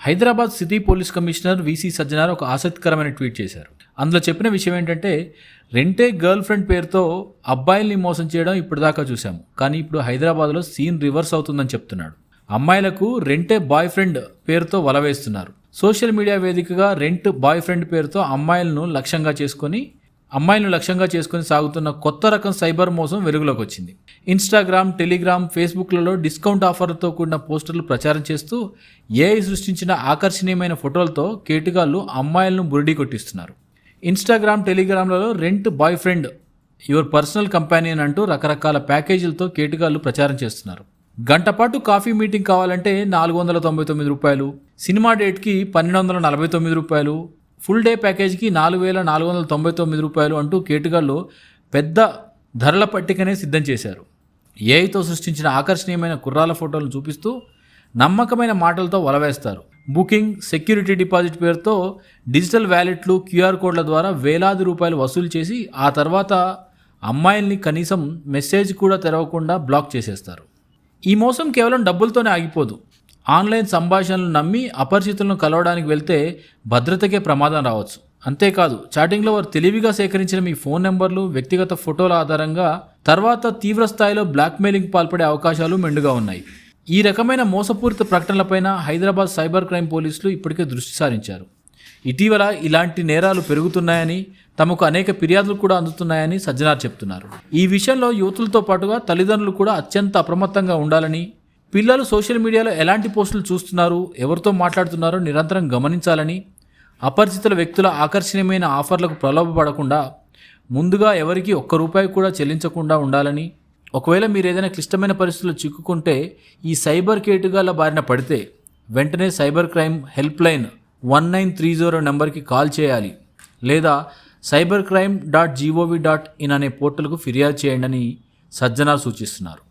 Hyderabad city police commissioner VC Sajjanar ఒక ఆసక్తికరమైన tweet చేశారు. అందులో చెప్పిన విషయం ఏంటంటే, రెంటే గర్ల్ ఫ్రెండ్ పేరుతో అబ్బాయిల్ని మోసం చేయడం ఇప్పటిదాకా చూశాము, కానీ ఇప్పుడు హైదరాబాద్లో సీన్ రివర్స్ అవుతుందని చెప్తున్నాడు. అమ్మాయిలకు రెంటే బాయ్ ఫ్రెండ్ పేరుతో వల వేస్తున్నారు. సోషల్ మీడియా వేదికగా రెంట్ బాయ్ ఫ్రెండ్ పేరుతో అమ్మాయిలను లక్ష్యంగా చేసుకొని సాగుతున్న కొత్త రకం సైబర్ మోసం వెలుగులోకి వచ్చింది. ఇన్స్టాగ్రామ్, టెలిగ్రామ్, ఫేస్బుక్లలో డిస్కౌంట్ ఆఫర్లతో కూడిన పోస్టర్లు ప్రచారం చేస్తూ ఏఐ సృష్టించిన ఆకర్షణీయమైన ఫోటోలతో కేటుగాళ్లు అమ్మాయిలను బురిడీ కొట్టిస్తున్నారు. ఇన్స్టాగ్రామ్, టెలిగ్రామ్లలో rent boyfriend your personal companion అంటూ రకరకాల ప్యాకేజీలతో కేటుగాళ్లు ప్రచారం చేస్తున్నారు. గంటపాటు కాఫీ మీటింగ్ కావాలంటే 499 రూపాయలు, సినిమా డేట్కి 1249 రూపాయలు, ఫుల్ డే ప్యాకేజీకి 4499 రూపాయలు అంటూ కేటుగాళ్లు పెద్ద ధరల పట్టికనే సిద్ధం చేశారు. ఏఐతో సృష్టించిన ఆకర్షణీయమైన కుర్రాల ఫోటోలను చూపిస్తూ నమ్మకమైన మాటలతో వలవేస్తారు. బుకింగ్, సెక్యూరిటీ డిపాజిట్ పేరుతో డిజిటల్ వ్యాలెట్లు, క్యూఆర్ కోడ్ల ద్వారా వేలాది రూపాయలు వసూలు చేసి ఆ తర్వాత అమ్మాయిల్ని కనీసం మెసేజ్ కూడా తెరవకుండా బ్లాక్ చేసేస్తారు. ఈ మోసం కేవలం డబ్బులతోనే ఆగిపోదు. ఆన్లైన్ సంభాషణలు నమ్మి అపరిచితులను కలవడానికి వెళ్తే భద్రతకే ప్రమాదం రావచ్చు. అంతేకాదు, చాటింగ్లో వారు తెలివిగా సేకరించిన మీ ఫోన్ నెంబర్లు, వ్యక్తిగత ఫోటోల ఆధారంగా తర్వాత తీవ్ర స్థాయిలో బ్లాక్మెయిలింగ్ పాల్పడే అవకాశాలు మెండుగా ఉన్నాయి. ఈ రకమైన మోసపూరిత ప్రకటనలపైన హైదరాబాద్ సైబర్ క్రైమ్ పోలీసులు ఇప్పటికే దృష్టి సారించారు. ఇటీవల ఇలాంటి నేరాలు పెరుగుతున్నాయని, తమకు అనేక ఫిర్యాదులు కూడా అందుతున్నాయని సజ్జనార్ చెప్తున్నారు. ఈ విషయంలో యువతులతో పాటుగా తల్లిదండ్రులు కూడా అత్యంత అప్రమత్తంగా ఉండాలని, పిల్లలు సోషల్ మీడియాలో ఎలాంటి పోస్టులు చూస్తున్నారు, ఎవరితో మాట్లాడుతున్నారో నిరంతరం గమనించాలని, అపరిచితుల వ్యక్తుల ఆకర్షణీయమైన ఆఫర్లకు ప్రలోభపడకుండా ముందుగా ఎవరికి ₹1 కూడా చెల్లించకుండా ఉండాలని, ఒకవేళ మీరు ఏదైనా క్లిష్టమైన పరిస్థితుల్లో చిక్కుకుంటే ఈ సైబర్ కేటుగాళ్ల బారిన పడితే వెంటనే సైబర్ క్రైమ్ హెల్ప్ లైన్ 1930 నెంబర్కి కాల్ చేయాలి, లేదా cybercrime.gov.in అనే పోర్టల్కు ఫిర్యాదు చేయండి అని సజ్జనార్ సూచిస్తున్నారు.